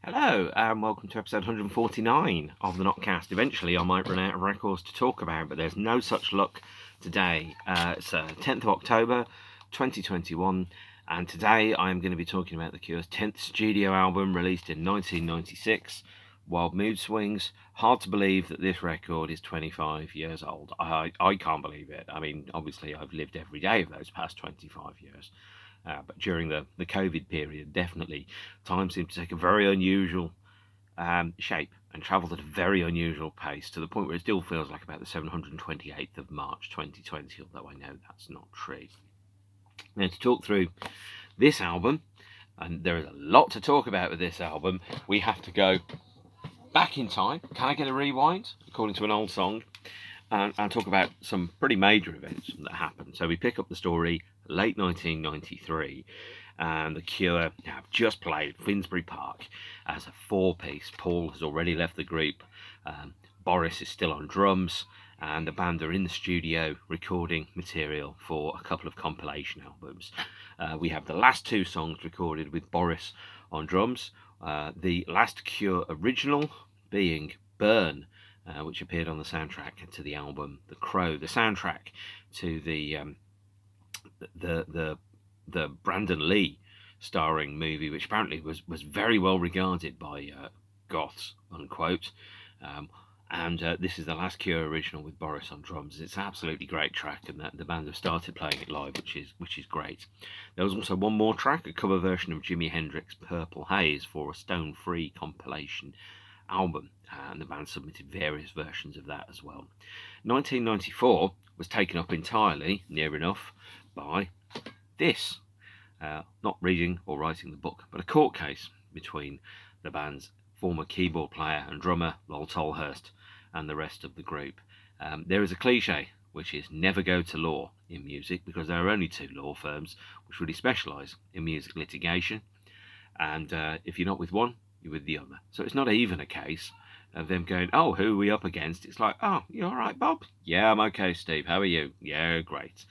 Hello, and welcome to episode 149 of the Notcast. Eventually, I might run out of records to talk about, but there's no such luck today. It's 10th of October 2021, and today I'm going to be talking about The Cure's 10th studio album released in 1996, Wild Mood Swings. Hard to believe that this record is 25 years old. I can't believe it. I mean, obviously, I've lived every day of those past 25 years. But during the COVID period, definitely, time seemed to take a very unusual shape and travelled at a very unusual pace to the point where it still feels like about the 728th of March 2020, although I know that's not true. Now, to talk through this album, and there is a lot to talk about with this album, we have to go back in time. Can I get a rewind, according to an old song? And talk about some pretty major events that happened. So we pick up the story late 1993, and The Cure have just played Finsbury Park as a four-piece. Paul has already left the group. Boris is still on drums, and the band are in the studio recording material for a couple of compilation albums. We have the last two songs recorded with Boris on drums. The last Cure original being Burn, which appeared on the soundtrack to the album The Crow, the soundtrack to the Brandon Lee starring movie, which apparently was very well regarded by goths, unquote. And this is the last Cure original with Boris on drums. It's an absolutely great track, and the band have started playing it live, which is great. There was also one more track, a cover version of Jimi Hendrix's Purple Haze for a Stone Free compilation album, and the band submitted various versions of that as well. 1994 was taken up entirely, near enough, by this. Not reading or writing the book, but a court case between the band's former keyboard player and drummer, Lol Tolhurst, and the rest of the group. There is a cliche, which is never go to law in music, because there are only two law firms which really specialise in music litigation, and if you're not with one, you're with the other. So it's not even a case of them going, oh, who are we up against? It's like, oh, you all right, Bob? Yeah, I'm okay, Steve. How are you? Yeah, great.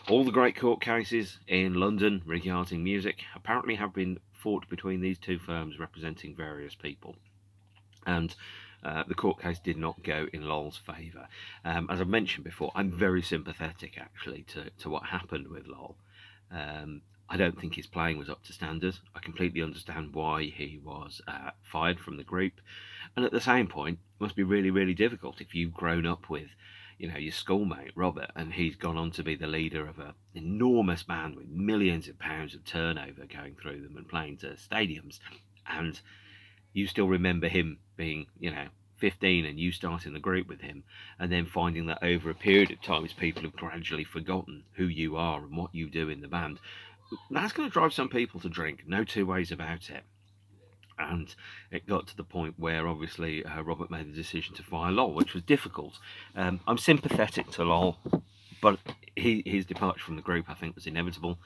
All the great court cases in London regarding music apparently have been fought between these two firms representing various people. And the court case did not go in Lol's favour. As I mentioned before, I'm very sympathetic, actually, to what happened with Lol. I don't think his playing was up to standard. I completely understand why he was fired from the group. And at the same point, it must be really, really difficult if you've grown up with, your schoolmate, Robert, and he's gone on to be the leader of an enormous band with millions of pounds of turnover going through them and playing to stadiums. And you still remember him being, 15 and you starting the group with him, and then finding that over a period of time people have gradually forgotten who you are and what you do in the band. That's going to drive some people to drink, no two ways about it. And it got to the point where obviously Robert made the decision to fire Lol, which was difficult. I'm sympathetic to Lol, but his departure from the group, I think, was inevitable.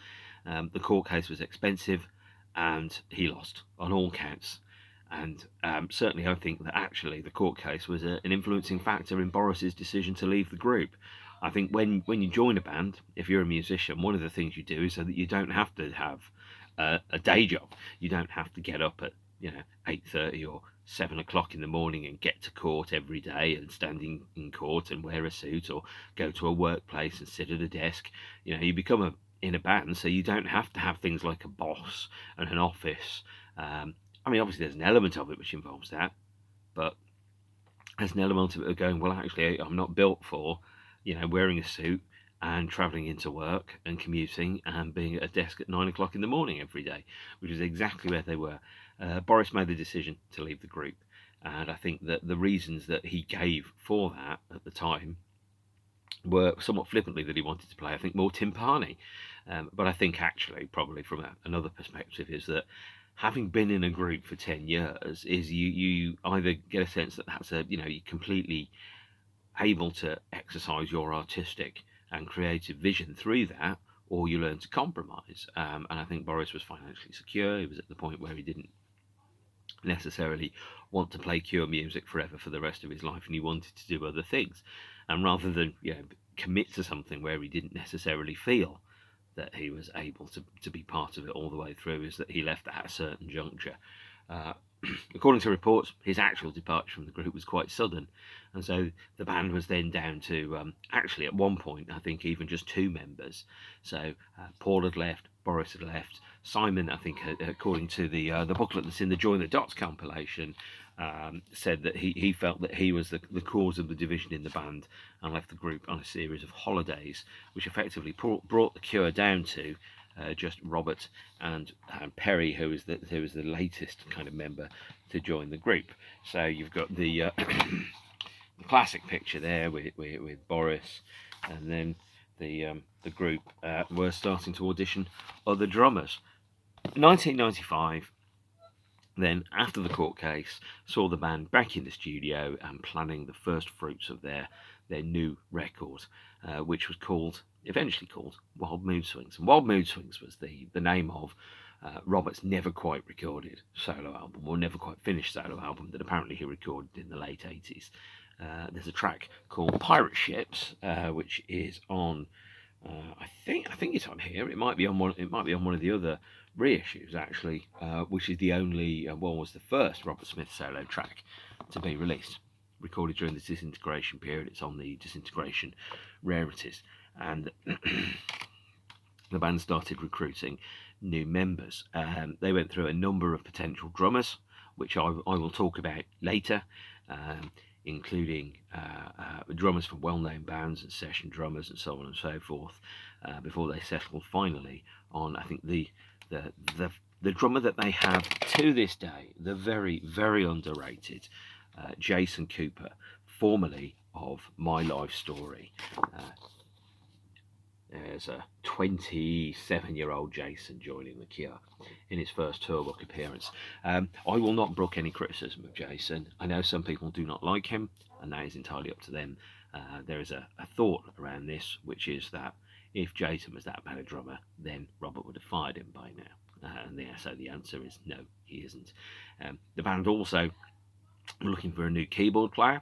The court case was expensive, and he lost on all counts. And certainly I think that actually the court case was an influencing factor in Boris's decision to leave the group. I think when you join a band, if you're a musician, one of the things you do is so that you don't have to have a day job. You don't have to get up at 8:30 or 7 o'clock in the morning and get to court every day and stand in court and wear a suit, or go to a workplace and sit at a desk. You become in a band, so you don't have to have things like a boss and an office. I mean, obviously there's an element of it which involves that, but there's an element of it of going, well, actually, I'm not built for, wearing a suit and travelling into work and commuting and being at a desk at 9 o'clock in the morning every day, which is exactly where they were. Boris made the decision to leave the group, and I think that the reasons that he gave for that at the time were somewhat flippantly that he wanted to play, I think, more timpani. But I think actually, probably from another perspective, is that having been in a group for 10 years is you either get a sense that that's you're completely able to exercise your artistic and creative vision through that, or you learn to compromise. And I think Boris was financially secure. He was at the point where he didn't necessarily want to play Cure music forever for the rest of his life, and he wanted to do other things. And rather than commit to something where he didn't necessarily feel that he was able to be part of it all the way through, is that he left at a certain juncture. Uh, according to reports, his actual departure from the group was quite sudden, and so the band was then down to actually at one point I think even just 2 members. So Paul had left, Boris had left, Simon, I think, according to the booklet that's in the Join the Dots compilation, said that he felt that he was the cause of the division in the band and left the group on a series of holidays, which effectively brought the Cure down to just Robert and Perry, who was the latest kind of member to join the group. So you've got the classic picture there with Boris, and then the group were starting to audition other drummers. 1995. Then, after the court case, saw the band back in the studio and planning the first fruits of their new record, which was eventually called Wild Mood Swings. And Wild Mood Swings was the name of Robert's never quite recorded solo album, or never quite finished solo album that apparently he recorded in the late 80s. There's a track called Pirate Ships, which is on. I think it's on here. It might be on one. It might be on one of the other reissues actually, which is the only one was the first Robert Smith solo track to be released, recorded during the disintegration period. It's on the Disintegration Rarities, and the band started recruiting new members. They went through a number of potential drummers, which I will talk about later. Including drummers from well-known bands and session drummers and so on and so forth, before they settled finally on, I think, the drummer that they have to this day, the very, very underrated Jason Cooper, formerly of My Life Story. There's a 27-year-old Jason joining the Cure in his first tour book appearance. I will not brook any criticism of Jason. I know some people do not like him, and that is entirely up to them. There is a thought around this, which is that if Jason was that bad a drummer, then Robert would have fired him by now. So the answer is no, he isn't. The band also were looking for a new keyboard player.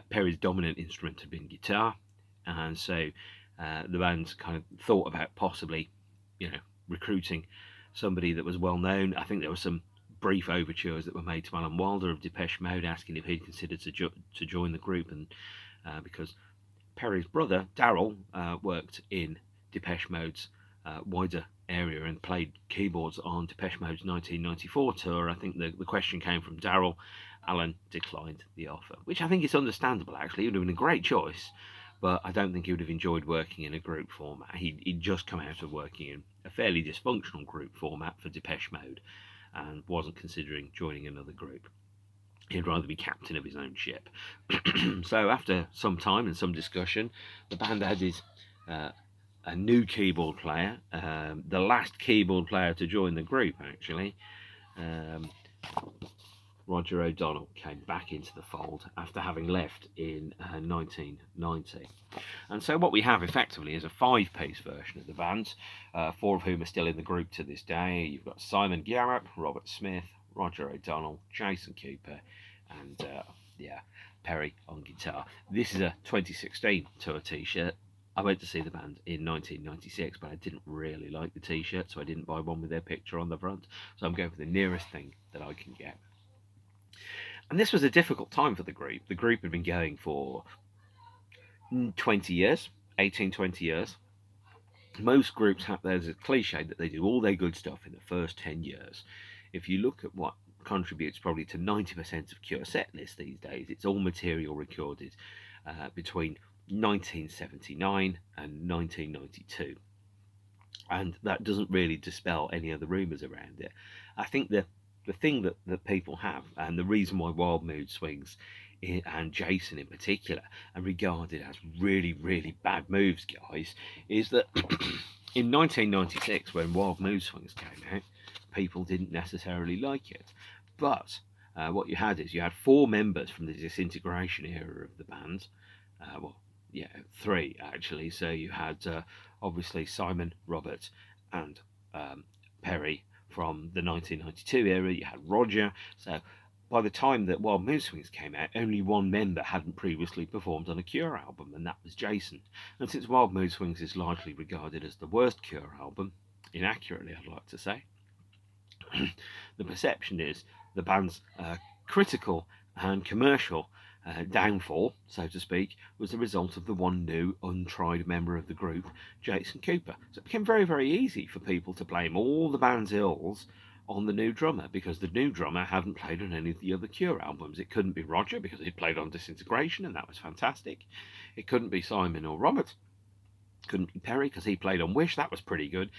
Perry's dominant instrument had been guitar, and so the band kind of thought about possibly, recruiting somebody that was well known. I think there were some brief overtures that were made to Alan Wilder of Depeche Mode, asking if he'd considered to join the group, and because Perry's brother Darryl worked in Depeche Mode's wider area and played keyboards on Depeche Mode's 1994 tour. I think the question came from Darryl. Alan declined the offer, which I think is understandable. Actually, it would have been a great choice, but I don't think he would have enjoyed working in a group format. He'd just come out of working in a fairly dysfunctional group format for Depeche Mode and wasn't considering joining another group. He'd rather be captain of his own ship. So after some time and some discussion, the band added a new keyboard player, the last keyboard player to join the group, actually. Roger O'Donnell came back into the fold after having left in 1990. And so what we have effectively is a 5-piece version of the band, 4 of whom are still in the group to this day. You've got Simon Garrett, Robert Smith, Roger O'Donnell, Jason Cooper, and Perry on guitar. This is a 2016 tour t-shirt. I went to see the band in 1996, but I didn't really like the t-shirt, so I didn't buy one with their picture on the front. So I'm going for the nearest thing that I can get. And this was a difficult time for the group. The group had been going for 20 years, 20 years. Most groups have, there's a cliche that they do all their good stuff in the first 10 years. If you look at what contributes probably to 90% of Cure set lists these days, it's all material recorded between 1979 and 1992. And that doesn't really dispel any of the rumours around it. I think the thing that people have, and the reason why Wild Mood Swings and Jason in particular are regarded as really, really bad moves, guys, is that in 1996, when Wild Mood Swings came out, people didn't necessarily like it. But what you had 4 members from the disintegration era of the band. 3 actually. So you had obviously Simon, Robert, and Perry from the 1992 era. You had Roger. So by the time that Wild Mood Swings came out, only 1 member hadn't previously performed on a Cure album, and that was Jason. And since Wild Mood Swings is largely regarded as the worst Cure album, inaccurately I'd like to say, the perception is the band's critical and commercial downfall, so to speak, was the result of the one new, untried member of the group, Jason Cooper. So it became very, very easy for people to blame all the band's ills on the new drummer, because the new drummer hadn't played on any of the other Cure albums. It couldn't be Roger, because he'd played on Disintegration, and that was fantastic. It couldn't be Simon or Robert. It couldn't be Perry, because he played on Wish. That was pretty good.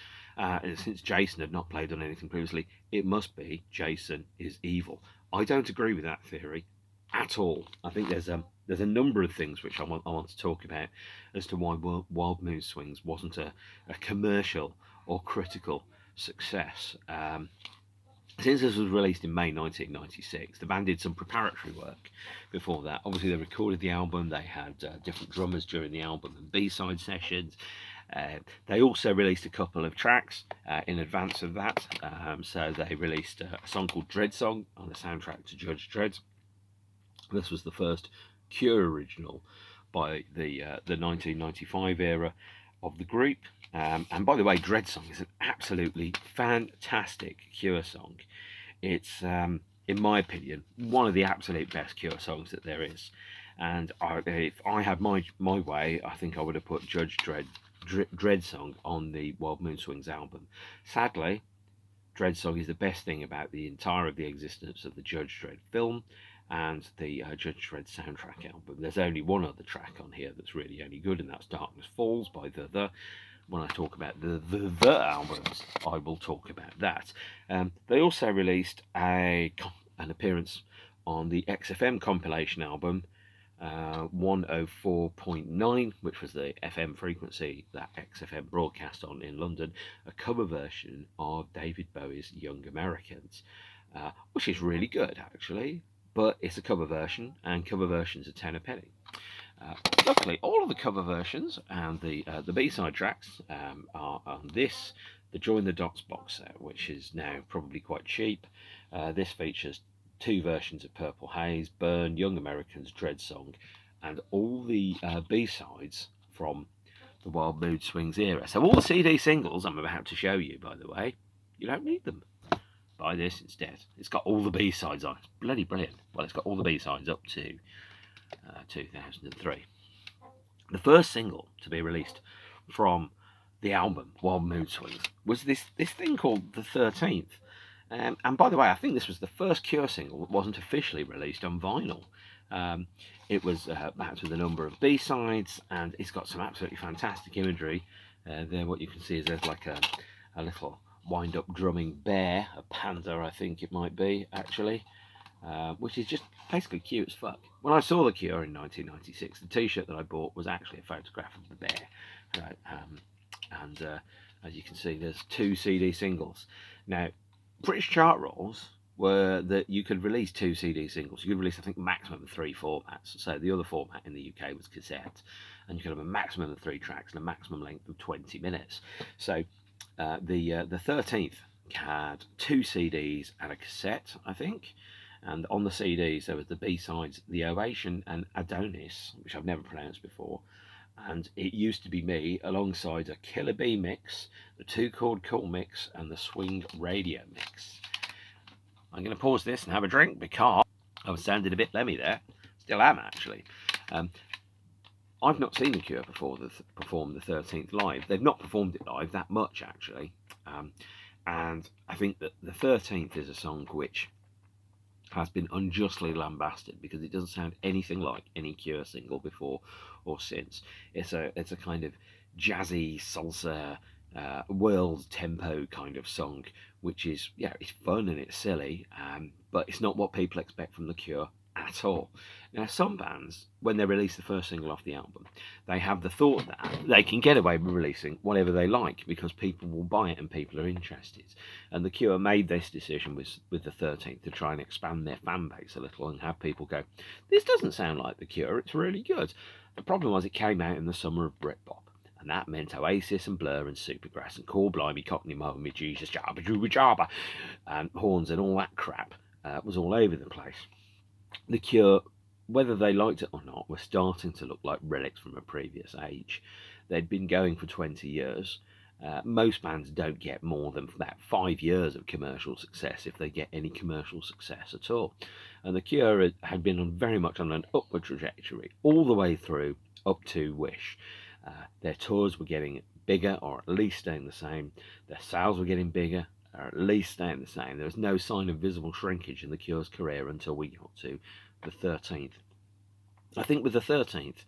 Since Jason had not played on anything previously, it must be Jason is evil. I don't agree with that theory at all. I think there's a number of things which I want to talk about as to why Wild Mood Swings wasn't a commercial or critical success. Since this was released in May 1996, the band did some preparatory work before that. Obviously, they recorded the album, they had different drummers during the album and B-side sessions. They also released a couple of tracks in advance of that. So they released a song called Dread Song on the soundtrack to Judge Dredd. This was the first Cure original by the 1995 era of the group. And by the way, Dread Song is an absolutely fantastic Cure song. It's, in my opinion, one of the absolute best Cure songs that there is. And if I had my way, I think I would have put Judge Dread Song on the Wild Mood Swings album. Sadly, Dread Song is the best thing about the entire of the existence of the Judge Dredd film and the Judge Dredd soundtrack album. There's only one other track on here that's really any good, and that's Darkness Falls by The. When I talk about the albums, I will talk about that. They also released an appearance on the XFM compilation album 104.9, which was the FM frequency that XFM broadcast on in London, a cover version of David Bowie's Young Americans, which is really good actually, but it's a cover version, and cover versions are 10 a penny. Luckily, all of the cover versions and the B-side tracks are on this, the Join the Dots box set, which is now probably quite cheap. This features 2 versions of Purple Haze, Burn, Young Americans, Dread Song, and all the B-sides from the Wild Mood Swings era. So all the CD singles I'm about to show you, by the way, you don't need them. Buy this instead. It's got all the B-sides on. It's bloody brilliant. Well, it's got all the B-sides up to 2003. The first single to be released from the album Wild Mood Swings was this thing called The 13th. And by the way, I think this was the first Cure single that wasn't officially released on vinyl. It was backed with a number of B-sides, and it's got some absolutely fantastic imagery. There, what you can see is there's like a little wind-up drumming bear, a panda I think it might be actually, which is just basically cute as fuck. When I saw the Cure in 1996, the t-shirt that I bought was actually a photograph of the bear. Right? And as you can see, there's 2 CD singles. Now, British chart rules were that you could release 2 CD singles. You could release, I think, maximum of 3 formats. So the other format in the UK was cassette, and you could have a maximum of 3 tracks and a maximum length of 20 minutes. So the 13th had 2 CDs and a cassette, I think. And on the CDs there was the B-sides, The Ovation and Adonis, which I've never pronounced before. And It Used to Be Me, alongside a Killer Bee mix, the 2 Chord Cool mix, and the Swing Radio mix. I'm going to pause this and have a drink because I was sounding a bit lemmy there. Still am, actually. I've not seen the Cure perform the 13th live. They've not performed it live that much, actually. And I think that the 13th is a song which has been unjustly lambasted because it doesn't sound anything like any Cure single before or since. It's a kind of jazzy salsa world tempo kind of song, which is, yeah, it's fun and it's silly, but it's not what people expect from the Cure at all. Now, some bands, when they release the first single off the album, they have the thought that they can get away with releasing whatever they like because people will buy it and people are interested. And the Cure made this decision with the 13th to try and expand their fan base a little and have people go, this doesn't sound like the Cure, it's really good. The problem was it came out in the summer of Britpop, and that meant Oasis and Blur and Supergrass and Core Blimey, Cockney Mohammed, Jesus, Jabba, Juba, Jabba, and Horns and all that crap was all over the place. The Cure, whether they liked it or not, were starting to look like relics from a previous age. They'd been going for 20 years, Most bands don't get more than about 5 years of commercial success, if they get any commercial success at all. And The Cure had been very much on an upward trajectory all the way through up to Wish. Their tours were getting bigger, or at least staying the same. Their sales were getting bigger, or at least staying the same. There was no sign of visible shrinkage in The Cure's career until we got to the 13th. I think with the 13th,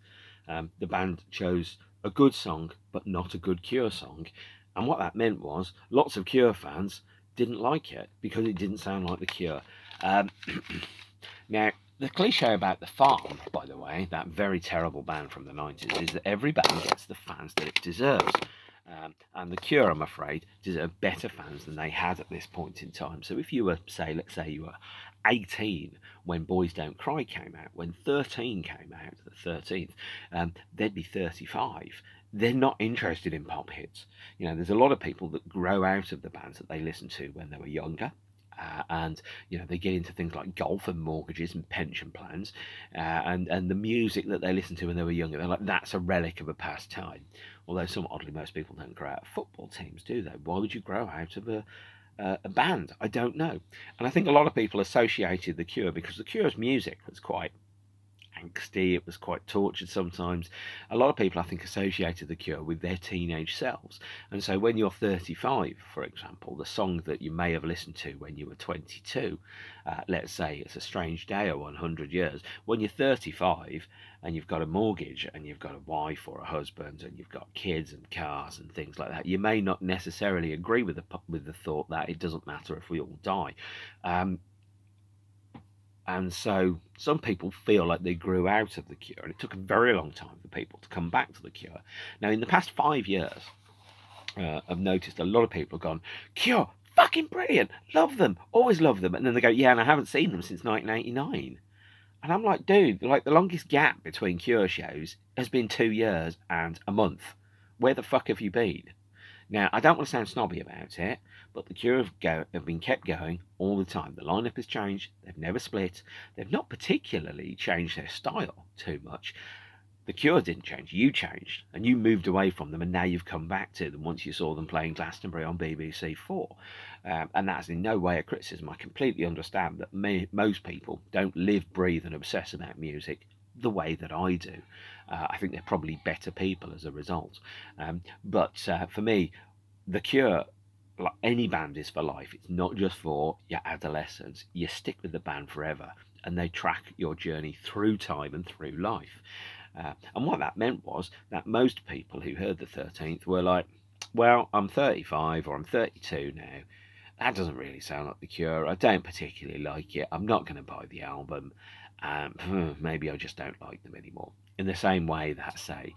the band chose a good song, but not a good Cure song. And what that meant was lots of Cure fans didn't like it because it didn't sound like the Cure. Now, the cliche about The Farm, by the way, that very terrible band from the 90s, is that every band gets the fans that it deserves. And the Cure, I'm afraid, deserve better fans than they had at this point in time. So if you were, say, let's say you were 18 when Boys Don't Cry came out, when 13 came out, the 13th, they'd be 35. They're not interested in pop hits. You know, there's a lot of people that grow out of the bands that they listened to when they were younger. And you know, they get into things like golf and mortgages and pension plans, and the music that they listened to when they were younger, they're like, that's a relic of a past time. Although somewhat oddly, most people don't grow out of football teams, do they? Why would you grow out of a band? I don't know. And I think a lot of people associated The Cure because The Cure's music was quite angsty, it was quite tortured sometimes. A lot of people, I think, associated The Cure with their teenage selves. And so when you're 35, for example, the song that you may have listened to when you were 22, let's say It's a Strange Day or 100 Years, when you're 35 and you've got a mortgage and you've got a wife or a husband and you've got kids and cars and things like that, you may not necessarily agree with the thought that it doesn't matter if we all die. And so some people feel like they grew out of The Cure, and it took a very long time for people to come back to The Cure. Now, in the past 5 years, I've noticed a lot of people have gone, Cure, fucking brilliant, love them, always love them. And then they go, yeah, and I haven't seen them since 1989. And I'm like, dude, like the longest gap between Cure shows has been 2 years and a month. Where the fuck have you been? Now, I don't want to sound snobby about it, but The Cure have been kept going all the time. The lineup has changed. They've never split. They've not particularly changed their style too much. The Cure didn't change. You changed, and you moved away from them, and now you've come back to them once you saw them playing Glastonbury on BBC 4. And that's in no way a criticism. I completely understand that most people don't live, breathe, and obsess about music the way that I do. I think they're probably better people as a result. But for me, The Cure, like any band, is for life. It's not just for your adolescence. You stick with the band forever, and they track your journey through time and through life. And what that meant was that most people who heard the 13th were like, well, I'm 35 or I'm 32 now. That doesn't really sound like The Cure. I don't particularly like it. I'm not going to buy the album. Maybe I just don't like them anymore. In the same way that, say,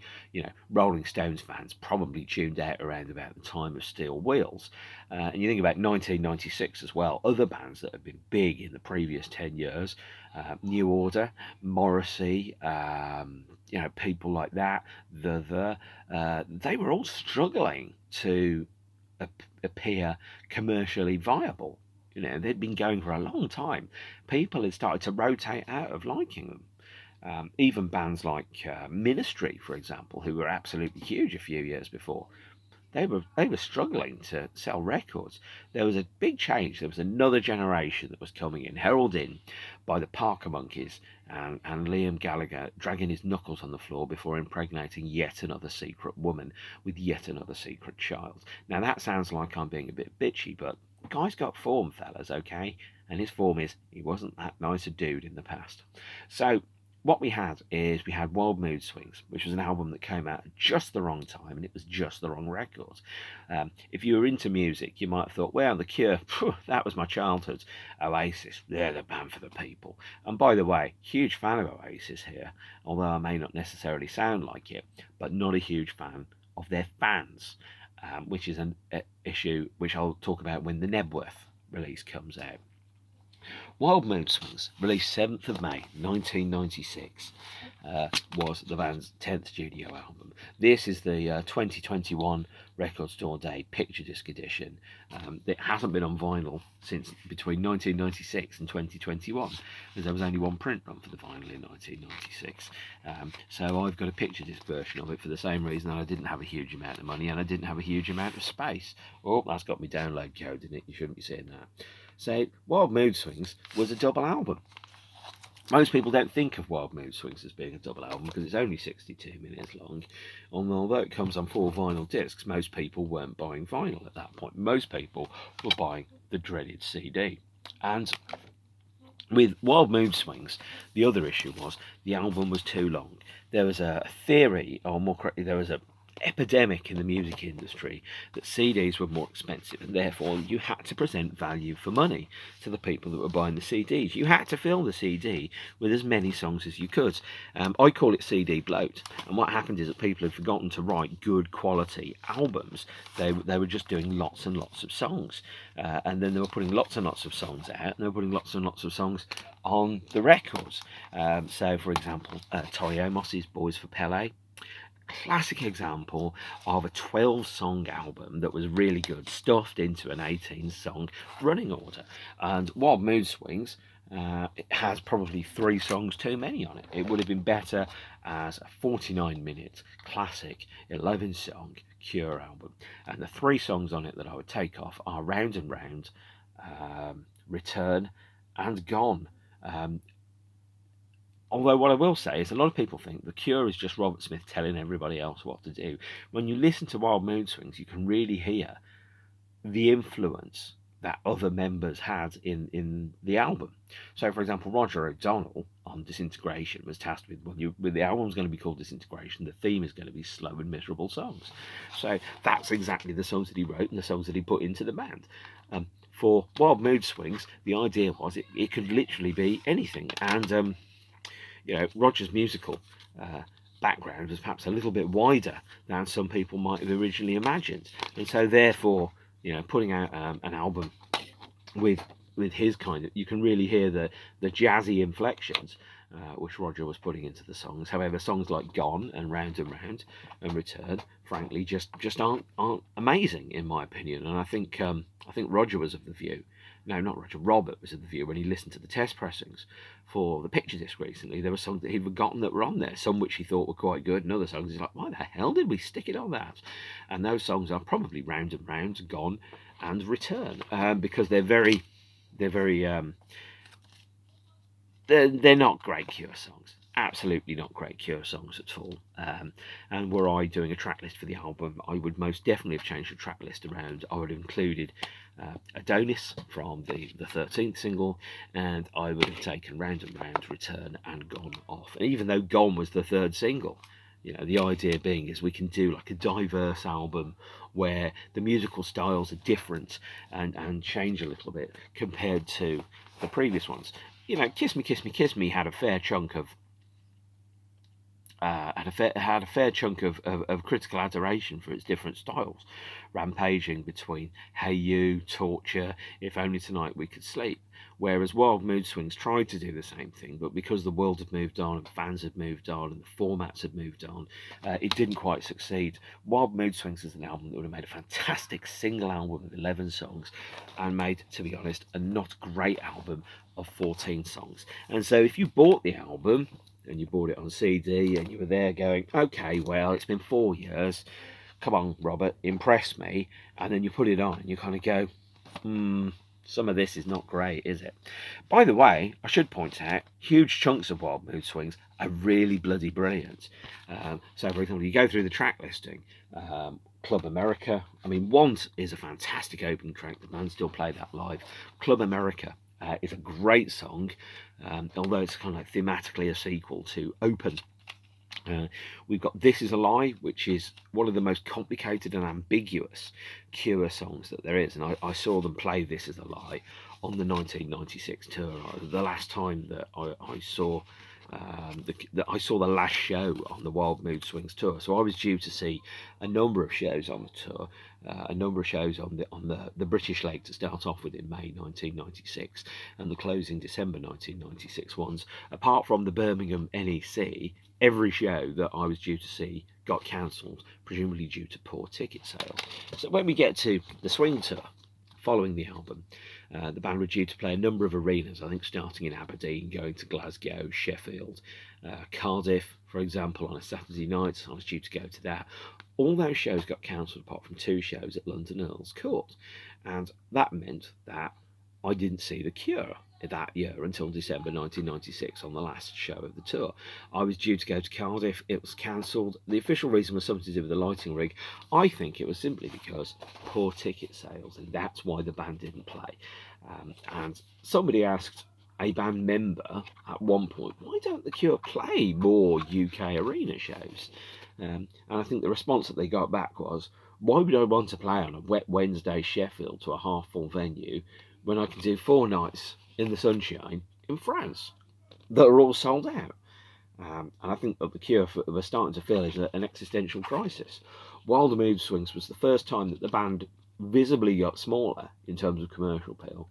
Rolling Stones fans probably tuned out around about the time of Steel Wheels. And you think about 1996 as well, other bands that have been big in the previous 10 years, New Order, Morrissey, people like that, they were all struggling to appear commercially viable. They'd been going for a long time. People had started to rotate out of liking them. Even bands like Ministry, for example, who were absolutely huge a few years before, they were struggling to sell records. There was a big change. There was another generation that was coming in, heralded in by the Parker Monkeys and Liam Gallagher dragging his knuckles on the floor before impregnating yet another secret woman with yet another secret child. Now that sounds like I'm being a bit bitchy, but the guy's got form, fellas, okay? And his form is he wasn't that nice a dude in the past. So what we had Wild Mood Swings, which was an album that came out at just the wrong time, and it was just the wrong record. If you were into music, you might have thought, well, The Cure, that was my childhood. Oasis, they're the band for the people. And by the way, huge fan of Oasis here, although I may not necessarily sound like it, but not a huge fan of their fans, which is an issue which I'll talk about when the Nebworth release comes out. Wild Mood Swings, released 7th of May 1996, was the band's 10th studio album. This is the 2021 Record Store Day picture disc edition. It hasn't been on vinyl since between 1996 and 2021, as there was only one print run for the vinyl in 1996. So I've got a picture disc version of it for the same reason that I didn't have a huge amount of money and I didn't have a huge amount of space. Oh, that's got me download code in it. You shouldn't be seeing that. So Wild Mood Swings was a double album. Most people don't think of Wild Mood Swings as being a double album because it's only 62 minutes long. And although it comes on 4 vinyl discs, most people weren't buying vinyl at that point. Most people were buying the dreaded CD. And with Wild Mood Swings, the other issue was the album was too long. There was a theory, or more correctly, there was a epidemic in the music industry that CDs were more expensive, and therefore you had to present value for money to the people that were buying the CDs. You had to fill the CD with as many songs as you could. I call it CD-Bloat, and what happened is that people had forgotten to write good quality albums. They were just doing lots and lots of songs, and then they were putting lots and lots of songs out, and they were putting lots and lots of songs on the records. So for example, Tori Amos's Boys for Pele, classic example of a 12-song album that was really good, stuffed into an 18-song running order. And Wild Mood Swings, it has probably 3 songs too many on it. It would have been better as a 49-minute classic 11-song Cure album. And the 3 songs on it that I would take off are Round and Round, Return, and Gone. Although what I will say is a lot of people think The Cure is just Robert Smith telling everybody else what to do. When you listen to Wild Mood Swings, you can really hear the influence that other members had in the album. So, for example, Roger O'Donnell on Disintegration was tasked with the album's going to be called Disintegration, the theme is going to be slow and miserable songs. So that's exactly the songs that he wrote and the songs that he put into the band. For Wild Mood Swings, the idea was it could literally be anything. And Roger's musical background was perhaps a little bit wider than some people might have originally imagined, and so therefore, putting out an album with his kind of, you can really hear the jazzy inflections which Roger was putting into the songs. However, songs like Gone and Round and Return, frankly, just aren't amazing in my opinion. And I think Roger was of the view. No, not Roger. Robert was of the view when he listened to the test pressings for the picture disc recently. There were songs that he'd forgotten that were on there, some which he thought were quite good, and other songs he's like, why the hell did we stick it on that? And those songs are probably Round and Round, Gone, and Return, because they're not great Cure songs. Absolutely not great Cure songs at all. And were I doing a track list for the album, I would most definitely have changed the track list around. I would have included Adonis from the 13th single, and I would have taken Round and Round, Return, and Gone off. And even though Gone was the 3rd single, the idea being is we can do like a diverse album where the musical styles are different and change a little bit compared to the previous ones. Kiss Me, Kiss Me, Kiss Me had a fair chunk of critical adoration for its different styles, rampaging between Hey You, Torture, If Only Tonight We Could Sleep. Whereas Wild Mood Swings tried to do the same thing, but because the world had moved on and fans had moved on and the formats had moved on, it didn't quite succeed. Wild Mood Swings is an album that would have made a fantastic single album of 11 songs and made, to be honest, a not great album of 14 songs. And so if you bought the album and you bought it on CD and you were there going, okay, well, it's been 4 years, come on, Robert, impress me, and then you put it on and you kind of go, some of this is not great, is it? By the way, I should point out, huge chunks of Wild Mood Swings are really bloody brilliant. So, for example, you go through the track listing, Club America, Want is a fantastic opening track, the band still play that live. Club America is a great song, although it's kind of like thematically a sequel to Open. We've got This Is a Lie, which is one of the most complicated and ambiguous Cure songs that there is, and I saw them play This Is a Lie on the 1996 tour. The last time that I saw I saw the last show on the Wild Mood Swings tour, so I was due to see a number of shows on the tour, a number of shows on the British leg to start off with in May 1996, and the closing December 1996 ones. Apart from the Birmingham NEC, every show that I was due to see got cancelled, presumably due to poor ticket sales. So when we get to the Swing tour, following the album, the band were due to play a number of arenas, I think starting in Aberdeen, going to Glasgow, Sheffield, Cardiff, for example, on a Saturday night. So I was due to go to that. All those shows got cancelled apart from 2 shows at London Earls Court. And that meant that I didn't see The Cure that year until December 1996 on the last show of the tour. I was due to go to Cardiff, it was cancelled. The official reason was something to do with the lighting rig. I think it was simply because poor ticket sales, and that's why the band didn't play. And somebody asked a band member at one point, why don't The Cure play more UK arena shows? And I think the response that they got back was, why would I want to play on a wet Wednesday Sheffield to a half-full venue when I can do 4 nights in the sunshine in France that are all sold out? And I think that The Cure were starting to feel is an existential crisis. Wild Mood Swings was the first time that the band visibly got smaller in terms of commercial appeal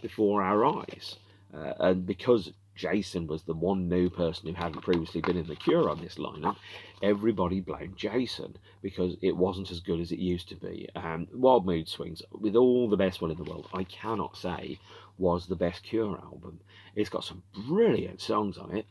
before our eyes. And because Jason was the one new person who hadn't previously been in The Cure on this lineup, everybody blamed Jason because it wasn't as good as it used to be. And Wild Mood Swings, with all the best will in the world, I cannot say was the best Cure album. It's got some brilliant songs on it,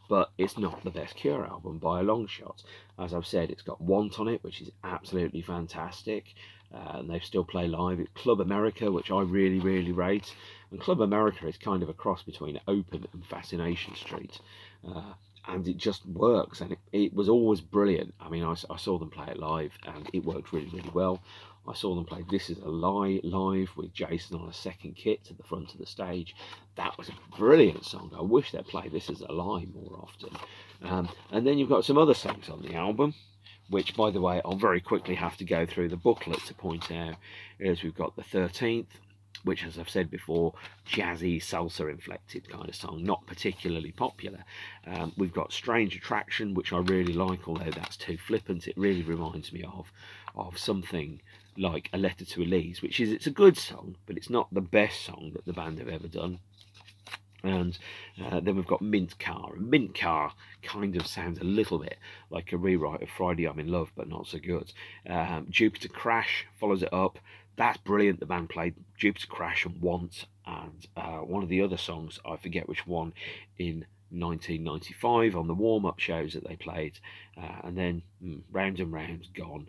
but it's not the best Cure album by a long shot. As I've said, it's got Want on it, which is absolutely fantastic. And they still play live. It's Club America, which I really, really rate. And Club America is kind of a cross between Open and Fascination Street. And it just works, and it was always brilliant. I mean, I saw them play it live, and it worked really, really well. I saw them play This Is a Lie live with Jason on a second kit to the front of the stage. That was a brilliant song. I wish they'd play This Is a Lie more often. And then you've got some other songs on the album, which, by the way, I'll very quickly have to go through the booklet to point out. Is we've got the 13th, which, as I've said before, jazzy, salsa-inflected kind of song, not particularly popular. We've got Strange Attraction, which I really like, although that's too flippant. It really reminds me of something like A Letter to Elise, which is, it's a good song, but it's not the best song that the band have ever done. And then we've got Mint Car. And Mint Car kind of sounds a little bit like a rewrite of Friday I'm in Love, but not so good. Jupiter Crash follows it up. That's brilliant. The band played Jupiter Crash and Want, and one of the other songs, I forget which one, in 1995 on the warm-up shows that they played. And then Round and Round, Gone,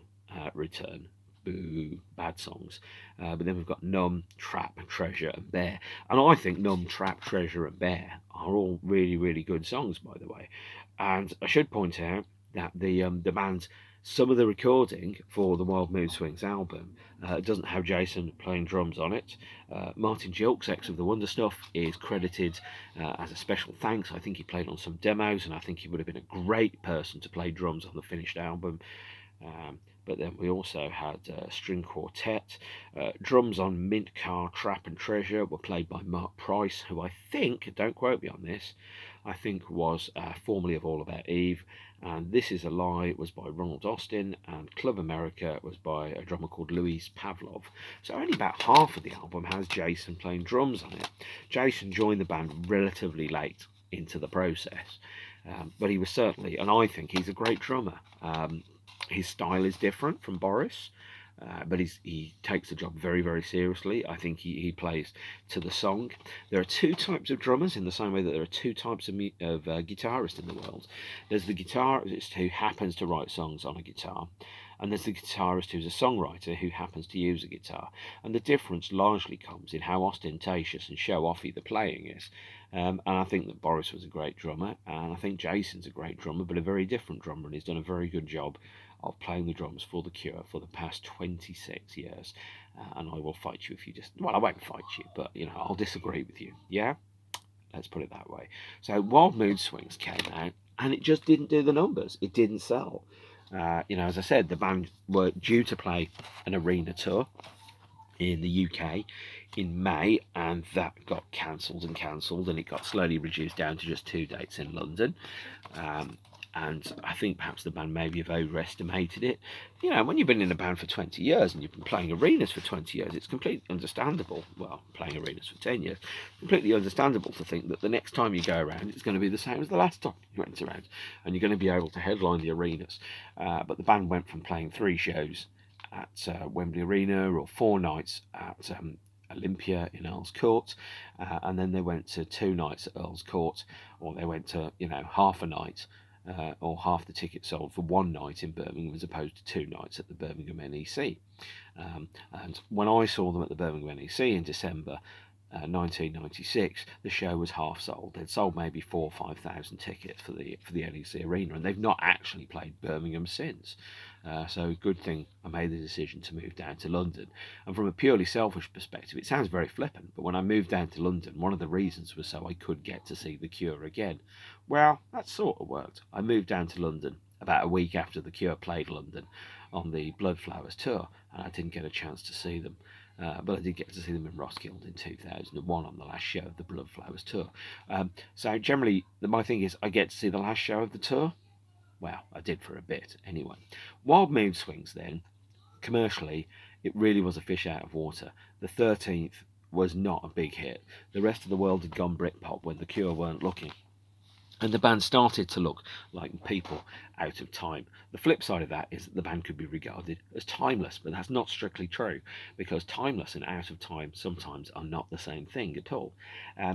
Return. Boo, bad songs. But then we've got Numb, Trap, Treasure and Bear. And I think Numb, Trap, Treasure and Bear are all really, really good songs, by the way. And I should point out that the band, some of the recording for the Wild Mood Swings album doesn't have Jason playing drums on it. Martin Gilks, ex of the Wonder Stuff, is credited as a special thanks. I think he played on some demos, and I think he would have been a great person to play drums on the finished album. But then we also had string quartet. Drums on Mint Car, Trap and Treasure were played by Mark Price, who I think, don't quote me on this, I think was formerly of All About Eve. And This Is a Lie was by Ronald Austin, and Club America was by a drummer called Luis Pavlov. So only about half of the album has Jason playing drums on it. Jason joined the band relatively late into the process, but he was certainly, and I think he's a great drummer. His style is different from Boris, but he takes the job very, very seriously. I think he plays to the song. There are 2 types of drummers, in the same way that there are 2 types of guitarists in the world. There's the guitarist who happens to write songs on a guitar, and there's the guitarist who's a songwriter who happens to use a guitar. And the difference largely comes in how ostentatious and show-offy the playing is. And I think that Boris was a great drummer, and I think Jason's a great drummer, but a very different drummer, and he's done a very good job of playing the drums for The Cure for the past 26 years. And I will fight you if you just... Well, I won't fight you, but, you know, I'll disagree with you. Yeah? Let's put it that way. So Wild Mood Swings came out, and it just didn't do the numbers. It didn't sell. You know, as I said, the band were due to play an arena tour. in the UK in May, and that got cancelled, and it got slowly reduced down to just 2 dates in London. And I think perhaps the band maybe have overestimated it. When you've been in a band for 20 years and you've been playing arenas for 20 years, it's completely understandable. Well, playing arenas for 10 years, completely understandable to think that the next time you go around, it's going to be the same as the last time you went around, and you're going to be able to headline the arenas. But the band went from playing 3 shows at Wembley Arena, or 4 nights at Olympia in Earl's Court, and then they went to 2 nights at Earl's Court, or they went to half a night, or half the tickets sold for 1 night in Birmingham as opposed to 2 nights at the Birmingham NEC. And when I saw them at the Birmingham NEC in December 1996, the show was half sold. They'd sold maybe 4,000 or 5,000 tickets for the NEC Arena, and they've not actually played Birmingham since. So good thing I made the decision to move down to London. And from a purely selfish perspective, it sounds very flippant, but when I moved down to London, one of the reasons was so I could get to see The Cure again. Well, that sort of worked. I moved down to London about a week after The Cure played London on the Bloodflowers tour, and I didn't get a chance to see them. But I did get to see them in Roskilde in 2001 on the last show of the Bloodflowers tour. So generally, my thing is I get to see the last show of the tour. Well, I did for a bit anyway. Wild Mood Swings then, commercially, it really was a fish out of water. The 13th was not a big hit. The rest of the world had gone Britpop when The Cure weren't looking. And the band started to look like people out of time. The flip side of that is that the band could be regarded as timeless, but that's not strictly true, because timeless and out of time sometimes are not the same thing at all.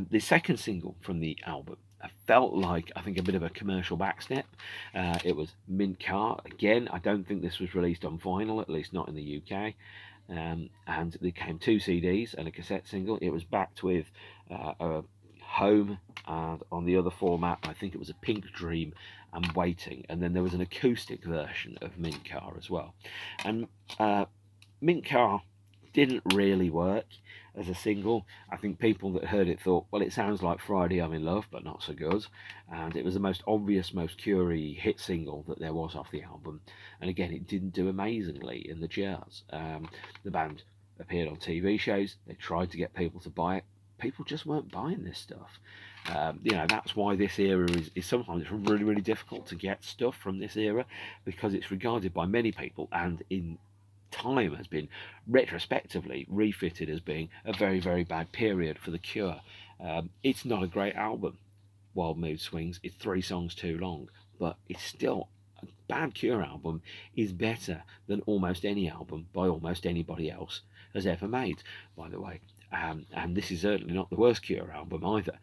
The second single from the album felt like, I think, a bit of a commercial backstep. It was Mint Car. Again, I don't think this was released on vinyl, at least not in the UK. And there came 2 CDs and a cassette single. It was backed with a Home, and on the other format I think it was a Pink Dream and Waiting, and then there was an acoustic version of Mint Car as well. And Mint Car didn't really work as a single. I think people that heard it thought, well, it sounds like Friday I'm in Love, but not so good. And it was the most obvious, most Cure-y hit single that there was off the album. And again, it didn't do amazingly in the charts. The band appeared on TV shows. They tried to get people to buy it. People just weren't buying this stuff. That's why this era is sometimes it's really, really difficult to get stuff from this era, because it's regarded by many people and in time has been retrospectively refitted as being a very, very bad period for The Cure. It's not a great album, Wild Mood Swings. It's 3 songs too long, but it's still a bad Cure album is better than almost any album by almost anybody else has ever made, by the way. And this is certainly not the worst Cure album either,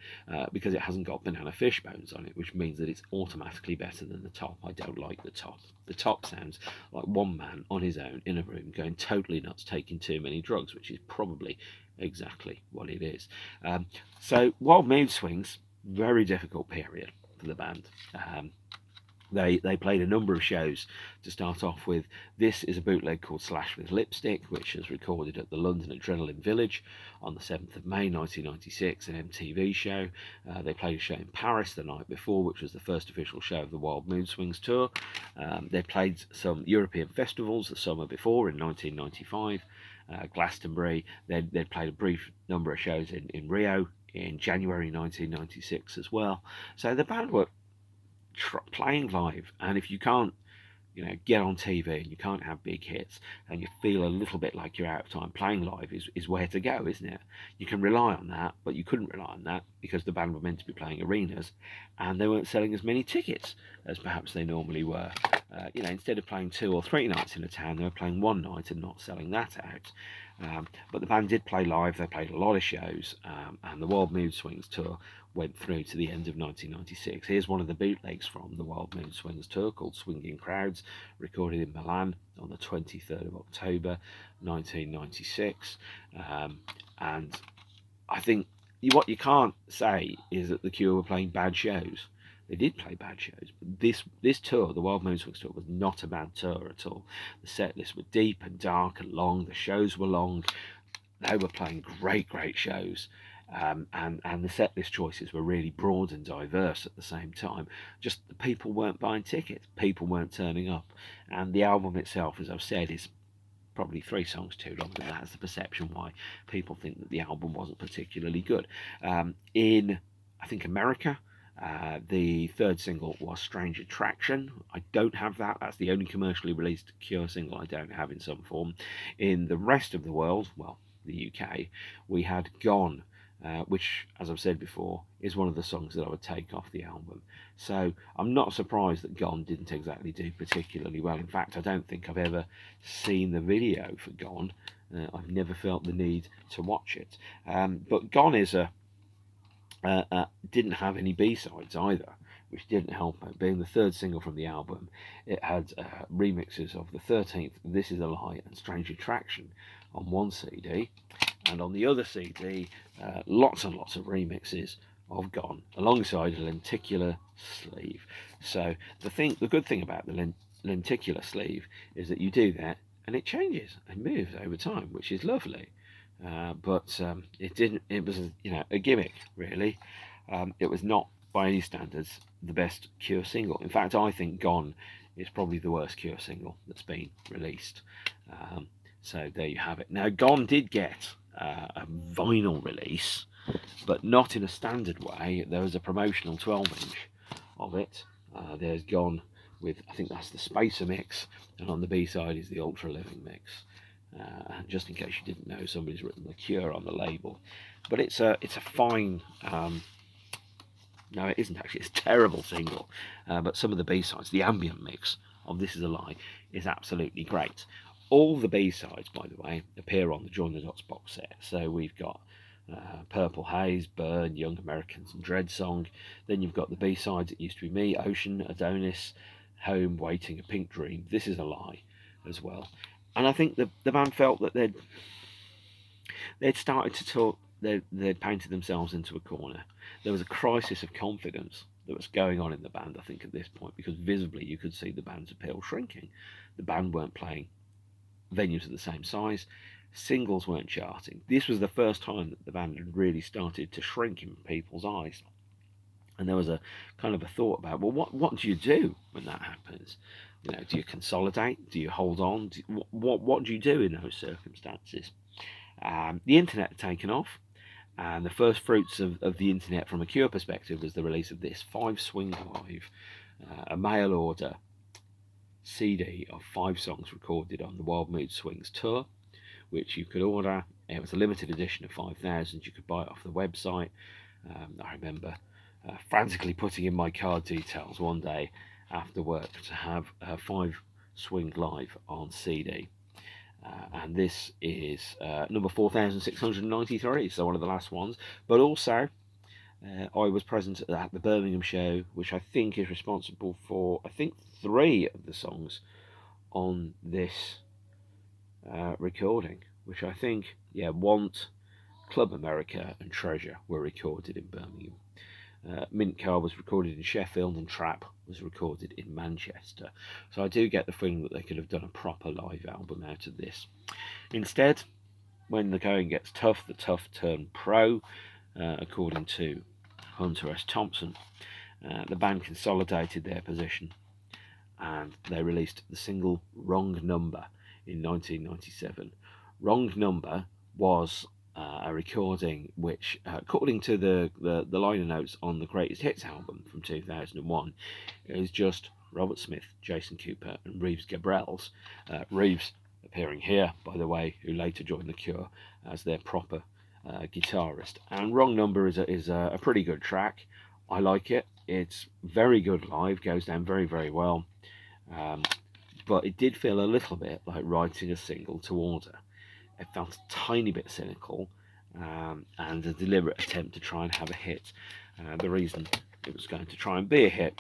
because it hasn't got Banana Fishbones on it, which means that it's automatically better than the top. I don't like the top. The top sounds like one man on his own in a room going totally nuts, taking too many drugs, which is probably exactly what it is. So Wild Mood Swings, very difficult period for the band. They played a number of shows to start off with. This is a bootleg called Slash with Lipstick, which was recorded at the London Adrenaline Village on the 7th of May 1996, an MTV show. They played a show in Paris the night before, which was the first official show of the Wild Mood Swings tour. They played some European festivals the summer before in 1995, Glastonbury. They'd played a brief number of shows in Rio in January 1996 as well. So the band were playing live, and if you can't get on TV and you can't have big hits and you feel a little bit like you're out of time, playing live is where to go, isn't it? You can rely on that, but you couldn't rely on that because the band were meant to be playing arenas and they weren't selling as many tickets as perhaps they normally were. Instead of playing 2 or 3 nights in a town, they were playing 1 night and not selling that out. But the band did play live. They played a lot of shows, and the Wild Mood Swings tour went through to the end of 1996. Here's one of the bootlegs from the Wild Mood Swings tour called Swinging Crowds, recorded in Milan on the 23rd of October 1996. And I think what you can't say is that the Cure were playing bad shows. They did play bad shows, but this tour, the Wild Mood Swings tour, was not a bad tour at all. The set lists were deep and dark and long. The shows were long. They were playing great shows. And the set list choices were really broad and diverse at the same time. Just the people weren't buying tickets. People weren't turning up. And the album itself, as I've said, is probably 3 songs too long, but that's the perception why people think that the album wasn't particularly good. In, I think, America, the third single was Strange Attraction. I don't have that. That's the only commercially released Cure single I don't have in some form. In the rest of the world, well, the UK, we had Gone, which, as I've said before, is one of the songs that I would take off the album. So I'm not surprised that Gone didn't exactly do particularly well. In fact, I don't think I've ever seen the video for Gone. I've never felt the need to watch it. But Gone is didn't have any B-sides either, which didn't help it. Being the third single from the album, it had remixes of The 13th, This Is a Lie, and Strange Attraction on one CD, and on the other CD, lots and lots of remixes of Gone, alongside a lenticular sleeve. So the good thing about the lenticular sleeve is that you do that, and it changes and moves over time, which is lovely. But it didn't. It was a gimmick, really. It was not, by any standards, the best Cure single. In fact, I think Gone is probably the worst Cure single that's been released. So there you have it. Now, Gone did get a vinyl release, but not in a standard way. There was a promotional 12-inch of it. There's Gone with, I think that's the Spacer mix, and on the B-side is the Ultra Living mix. Just in case you didn't know, somebody's written The Cure on the label. But it's a fine, no it isn't actually, it's a terrible single, but some of the B-sides, the ambient mix of This Is a Lie is absolutely great. All the B-sides, by the way, appear on the Join the Dots box set. So we've got Purple Haze, Burn, Young Americans and Dread Song. Then you've got the B-sides, It Used to Be Me, Ocean, Adonis, Home, Waiting, A Pink Dream, This Is a Lie as well. And I think the band felt that they'd started to talk, they'd painted themselves into a corner. There was a crisis of confidence that was going on in the band, I think, at this point, because visibly you could see the band's appeal shrinking. The band weren't playing venues of the same size, singles weren't charting. This was the first time that the band had really started to shrink in people's eyes. And there was a kind of a thought about, well, what do you do when that happens? Do you consolidate? Do you hold on? What do you do in those circumstances? The internet had taken off, and the first fruits of the internet from a Cure perspective was the release of this 5 Swing Live, a mail order CD of 5 songs recorded on the Wild Mood Swings tour, which you could order. It was a limited edition of 5,000. You could buy it off the website. I remember frantically putting in my card details one day after work to have 5 Swing Live on CD. And this is number 4,693, so one of the last ones. But also, I was present at the Birmingham show, which I think is responsible for, 3 of the songs on this recording, which I think, Want, Club America and Treasure were recorded in Birmingham. Mint Car was recorded in Sheffield, and Trap was recorded in Manchester. So I do get the feeling that they could have done a proper live album out of this. Instead, when the going gets tough, the tough turn pro, according to Hunter S. Thompson. The band consolidated their position, and they released the single Wrong Number in 1997. Wrong Number was a recording which, according to the liner notes on the Greatest Hits album from 2001, is just Robert Smith, Jason Cooper and Reeves Gabrels. Reeves appearing here, by the way, who later joined The Cure as their proper guitarist. And Wrong Number is a pretty good track. I like it. It's very good live, goes down very, very well. But it did feel a little bit like writing a single to order. It felt a tiny bit cynical, and a deliberate attempt to try and have a hit. The reason it was going to try and be a hit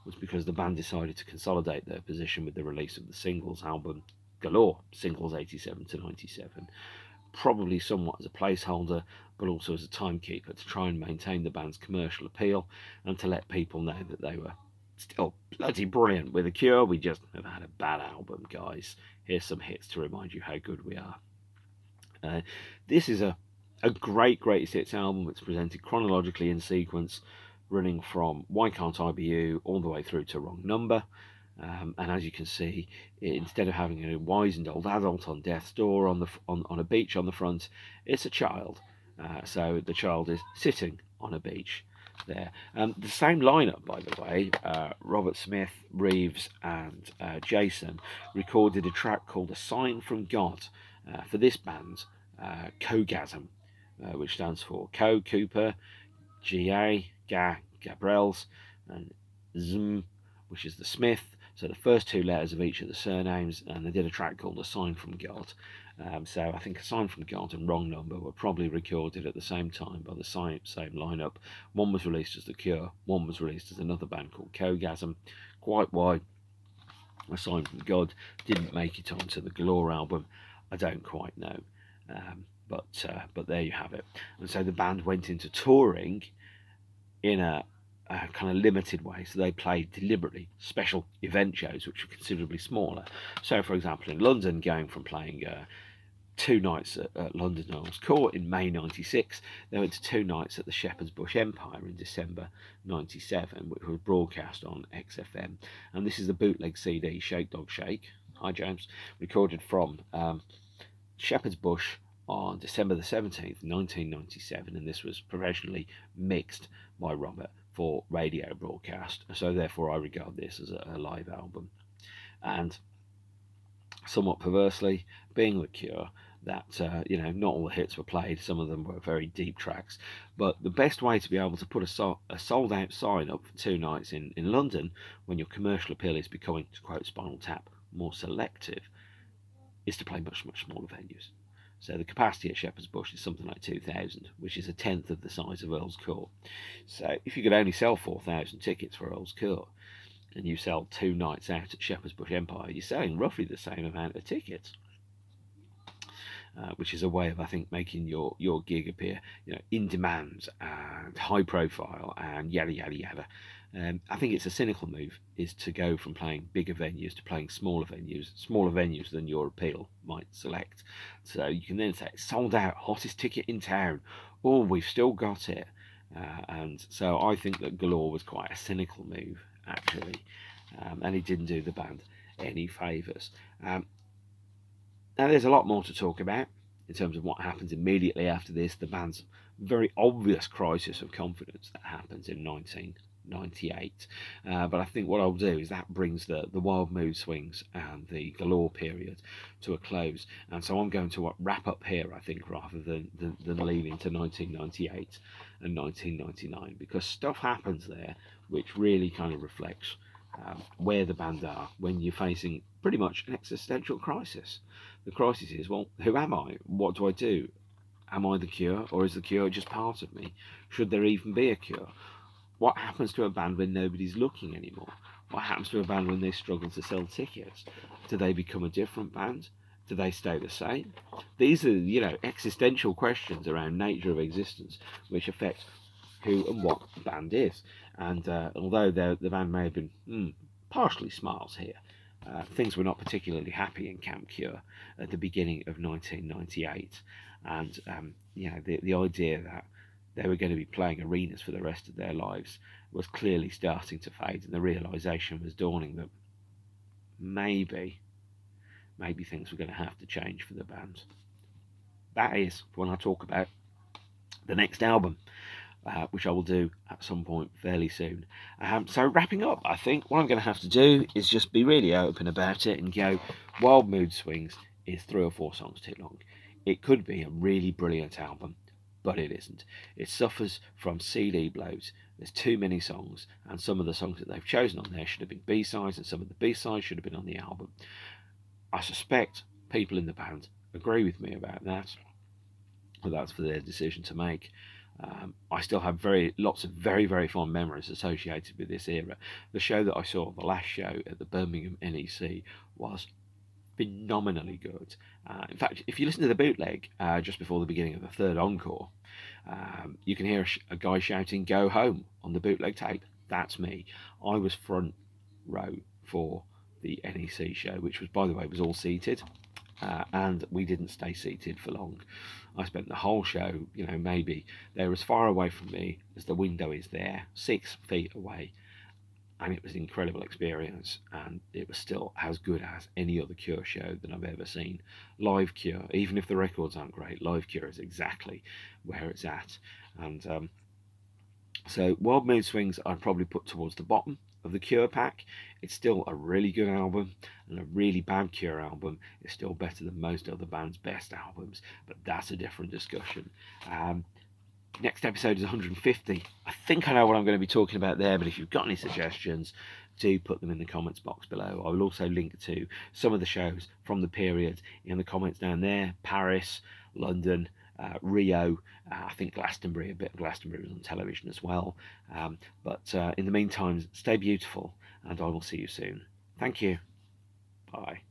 was because the band decided to consolidate their position with the release of the singles album Galore, singles 87 to 97, probably somewhat as a placeholder, but also as a timekeeper to try and maintain the band's commercial appeal and to let people know that they were still bloody brilliant. With The Cure, we just have had a bad album, guys. Here's some hits to remind you how good we are. This is a great greatest hits album. It's presented chronologically in sequence, running from Why Can't I Be You all the way through to Wrong Number. And as you can see, instead of having a wizened old adult on death's door on a beach on the front, it's a child. So the child is sitting on a beach there. The same lineup, by the way, Robert Smith, Reeves, and Jason recorded a track called "A Sign from God" for this band, COGASM, which stands for Cooper, Gabrels, and Zm, which is the Smith. So the first two letters of each of the surnames, and they did a track called "A Sign from God." So I think "A Sign from God" and "Wrong Number" were probably recorded at the same time by the same lineup. One was released as The Cure, one was released as another band called COGASM. Quite why "A Sign from God" didn't make it onto the Galore album, I don't quite know. But there you have it. And so the band went into touring in a kind of limited way. So they played deliberately special event shows, which were considerably smaller. So, for example, in London, going from playing 2 nights at London Earls Court in May '96, they went to 2 nights at the Shepherd's Bush Empire in December '97, which was broadcast on XFM. And this is the bootleg CD, Shake Dog Shake. Hi, James. Recorded from Shepherd's Bush on December the 17th, 1997, and this was professionally mixed by Robert for radio broadcast. So therefore I regard this as a live album. And somewhat perversely, being The Cure, that not all the hits were played, some of them were very deep tracks, but the best way to be able to put a sold out sign up for 2 nights in London when your commercial appeal is becoming, to quote Spinal Tap, more selective, is to play much, much smaller venues. So the capacity at Shepherd's Bush is something like 2,000, which is a tenth of the size of Earl's Court. So if you could only sell 4,000 tickets for Earl's Court, and you sell 2 nights out at Shepherd's Bush Empire, you're selling roughly the same amount of tickets. Which is a way of, I think, making your gig appear, in demand and high profile and yada yada yada. I think it's a cynical move is to go from playing bigger venues to playing smaller venues than your appeal might select. So you can then say, sold out, hottest ticket in town. Oh, we've still got it. And so I think that Galore was quite a cynical move, actually. And it didn't do the band any favours. Now, there's a lot more to talk about in terms of what happens immediately after this, the band's very obvious crisis of confidence that happens in 1998. But I think what I'll do is that brings the Wild Mood Swings and the Galore period to a close. And so I'm going to wrap up here, I think, rather than lean into 1998 and 1999, because stuff happens there which really kind of reflects where the band are when you're facing pretty much an existential crisis. The crisis is, well, who am I? What do I do? Am I The Cure, or is The Cure just part of me? Should there even be a Cure? What happens to a band when nobody's looking anymore? What happens to a band when they struggle to sell tickets? Do they become a different band? Do they stay the same? These are, existential questions around nature of existence which affect who and what the band is. And although the band may have been partially smiles here, things were not particularly happy in Camp Cure at the beginning of 1998. And the idea that they were going to be playing arenas for the rest of their lives was clearly starting to fade, and the realization was dawning that maybe things were going to have to change for the band. That is when I talk about the next album, which I will do at some point fairly soon. So wrapping up, I think what I'm going to have to do is just be really open about it and go, Wild Mood Swings is 3 or 4 songs too long. It could be a really brilliant album, but it isn't. It suffers from CD-Bloat. There's too many songs, and some of the songs that they've chosen on there should have been B-sides, and some of the B-sides should have been on the album. I suspect people in the band agree with me about that, but that's for their decision to make. I still have lots of very, very fond memories associated with this era. The show that I saw, the last show at the Birmingham NEC, was phenomenally good. In fact, if you listen to the bootleg just before the beginning of the third encore, you can hear a guy shouting "Go home" on the bootleg tape. That's me. I was front row for the NEC show, which was, by the way, was all seated. And we didn't stay seated for long. I spent the whole show, maybe they're as far away from me as the window is there, 6 feet away. and it was an incredible experience, and it was still as good as any other Cure show that I've ever seen. Live Cure, even if the records aren't great, live Cure is exactly where it's at. And so Wild Mood Swings I'd probably put towards the bottom of the Cure pack. It's still a really good album, and a really bad Cure album is still better than most other bands' best albums, but that's a different discussion. Next episode is 150. I think I know what I'm going to be talking about there, but if you've got any suggestions, do put them in the comments box below. I will also link to some of the shows from the period in the comments down there. Paris, London, Rio, I think Glastonbury, a bit of Glastonbury was on television as well. But in the meantime, stay beautiful, and I will see you soon. Thank you. Bye.